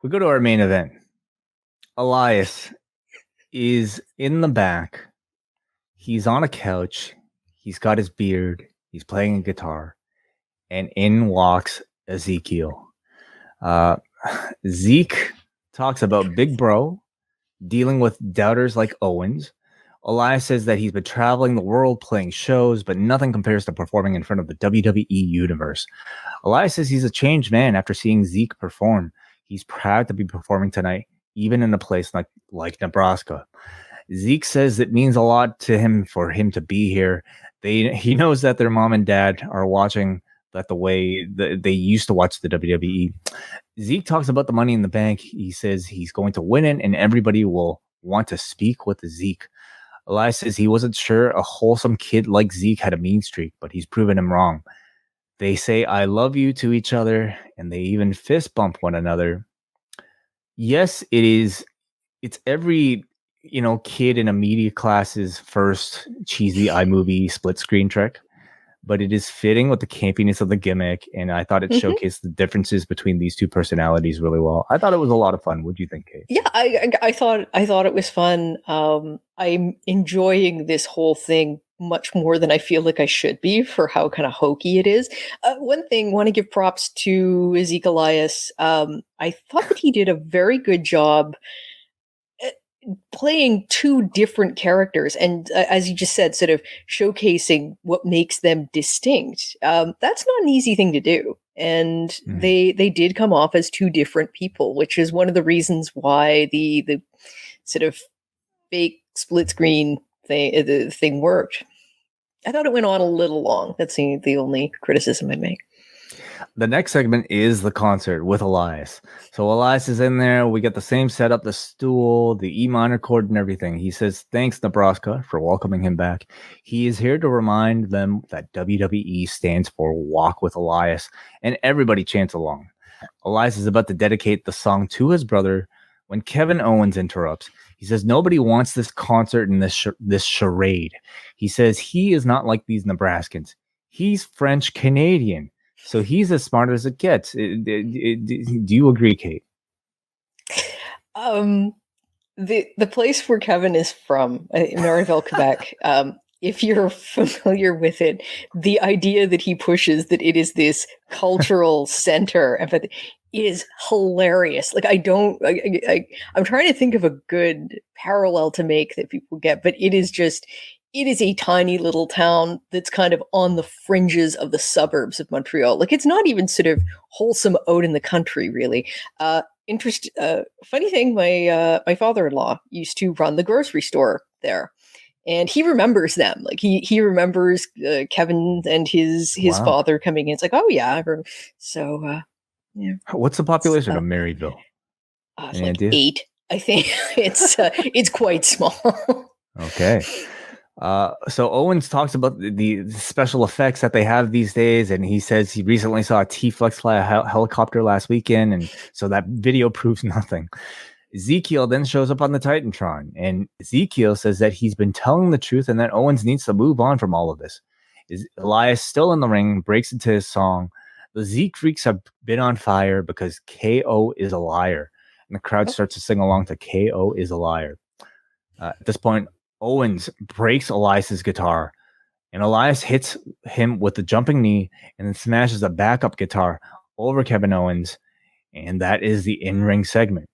We go to our main event. Elias is in the back. He's on a couch. He's got his beard. He's playing a guitar. And in walks Ezekiel. Zeke talks about Big Bro dealing with doubters like Owens. Elias says that he's been traveling the world playing shows, but nothing compares to performing in front of the WWE Universe. Elias says he's a changed man after seeing Zeke perform. He's proud to be performing tonight, even in a place like Nebraska. Zeke says it means a lot to him for him to be here. He knows that their mom and dad are watching that the way they used to watch the WWE. Zeke talks about the Money in the Bank. He says he's going to win it, and everybody will want to speak with Zeke. Elias says he wasn't sure a wholesome kid like Zeke had a mean streak, but he's proven him wrong. They say I love you to each other, and they even fist bump one another. Yes, it is. It's every kid in a media class's first cheesy iMovie split screen trick, but it is fitting with the campiness of the gimmick, and I thought it showcased the differences between these two personalities really well. I thought it was a lot of fun. What do you think, Kate? Yeah, I thought it was fun. I'm enjoying this whole thing much more than I feel like I should be for how kind of hokey it is. One thing, want to give props to Ezekiel Elias. I thought that he did a very good job playing two different characters and as you just said, sort of showcasing what makes them distinct. That's not an easy thing to do, and they did come off as two different people, which is one of the reasons why the sort of fake split screen thing worked. I thought it went on a little long. That's the only criticism I'd make. The next segment is the concert with Elias. So Elias is in there. We get the same setup, the stool, the E minor chord, and everything. He says, thanks, Nebraska, for welcoming him back. He is here to remind them that WWE stands for Walk with Elias, and everybody chants along. Elias is about to dedicate the song to his brother when Kevin Owens interrupts. He says, nobody wants this concert and this charade. He says he is not like these Nebraskans. He's French-Canadian. So he's as smart as it gets. Do you agree, Kate? The place where Kevin is from, Marieville, Quebec, if you're familiar with it, the idea that he pushes that it is this cultural center is hilarious. Like I'm trying to think of a good parallel to make that people get, but it is a tiny little town that's kind of on the fringes of the suburbs of Montreal. Like, it's not even sort of wholesome out in the country, really. Funny thing, my father-in-law used to run the grocery store there, and he remembers them. Like, he remembers Kevin and his Wow. father coming in. It's like, oh yeah. So, yeah. What's the population of Maryville? It's like idea? 8. I think it's quite small. Okay. So Owens talks about the special effects that they have these days, and he says he recently saw a T-Flex fly a helicopter last weekend, and so that video proves nothing. Ezekiel then shows up on the Titantron, and Ezekiel says that he's been telling the truth and that Owens needs to move on from all of this. Elias, still in the ring, breaks into his song. The Zeke freaks have been on fire because KO is a liar, and the crowd starts to sing along to KO is a liar. At this point, Owens breaks Elias's guitar, and Elias hits him with the jumping knee and then smashes a backup guitar over Kevin Owens, and that is the in-ring segment.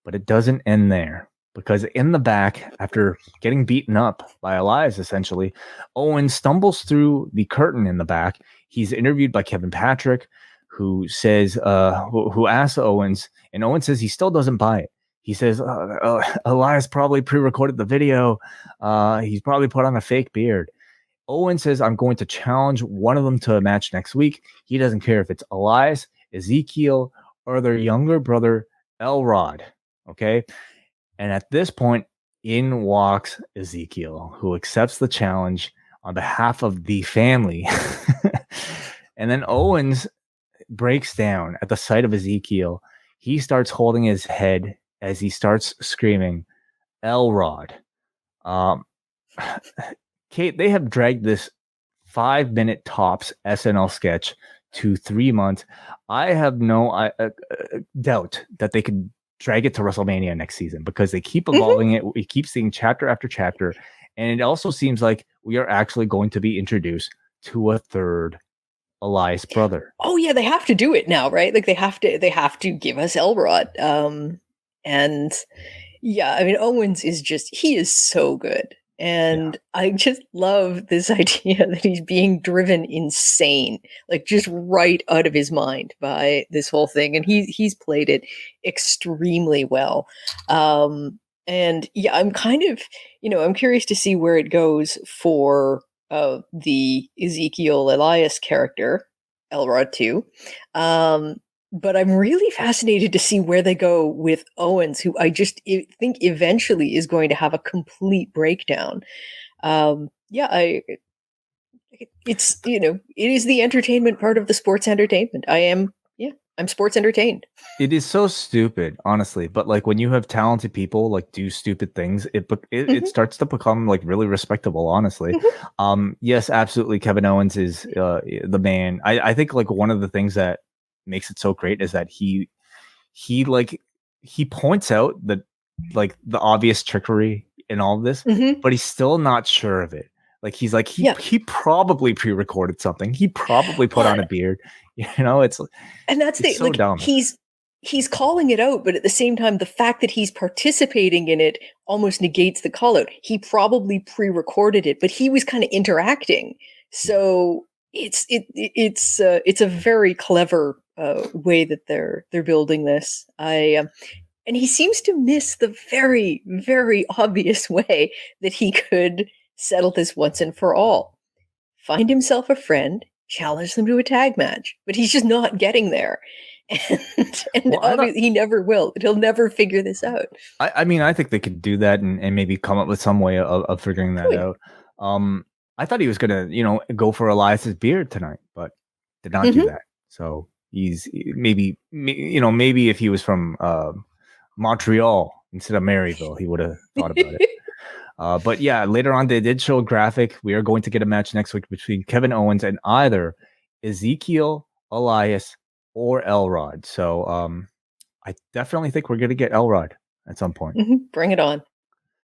But it doesn't end there, because in the back, after getting beaten up by Elias, essentially, Owens stumbles through the curtain in the back. He's interviewed by Kevin Patrick, who says, who asks Owens, and Owens says he still doesn't buy it. He says, Elias probably pre-recorded the video. He's probably put on a fake beard. Owen says, I'm going to challenge one of them to a match next week. He doesn't care if it's Elias, Ezekiel, or their younger brother, Elrod. Okay? And at this point, in walks Ezekiel, who accepts the challenge on behalf of the family. And then Owens breaks down at the sight of Ezekiel. He starts holding his head as he starts screaming, Elrod. Kate, they have dragged this 5-minute tops SNL sketch to 3 months. I have no doubt that they could drag it to WrestleMania next season because they keep evolving it. We keep seeing chapter after chapter. And it also seems like we are actually going to be introduced to a third Elias brother. Oh yeah, they have to do it now, right? Like they have to give us Elrod. And yeah, I mean Owens is he is so good. And I just love this idea that he's being driven insane, like just right out of his mind by this whole thing. And he's played it extremely well. And yeah, I'm kind of, I'm curious to see where it goes for the Ezekiel Elias character, Elrod too. But I'm really fascinated to see where they go with Owens, who think eventually is going to have a complete breakdown. Yeah, it's it is the entertainment part of the sports entertainment. I'm sports entertained. It is so stupid, honestly. But like when you have talented people like do stupid things, it starts to become like really respectable, honestly. Yes, absolutely. Kevin Owens is the man. I think like one of the things that makes it so great is that he points out that like the obvious trickery in all of this, but he's still not sure of it. Like he's like he probably pre-recorded something. He probably put on a beard. It's and that's so like dumb. He's calling it out, but at the same time, the fact that he's participating in it almost negates the call out. He probably pre-recorded it, but he was kind of interacting. So it's a very clever way that they're building this. And he seems to miss the very, very obvious way that he could settle this once and for all. Find himself a friend, challenge them to a tag match, but he's just not getting there. And obviously he never will. He'll never figure this out. I mean, I think they could do that and maybe come up with some way of figuring that out. I thought he was gonna, go for Elias's beard tonight, but did not do that. So he's maybe if he was from Montreal instead of Maryville, he would have thought about it. But yeah, later on they did show a graphic. We are going to get a match next week between Kevin Owens and either Ezekiel Elias or Elrod. So I definitely think we're going to get Elrod at some point. Bring it on.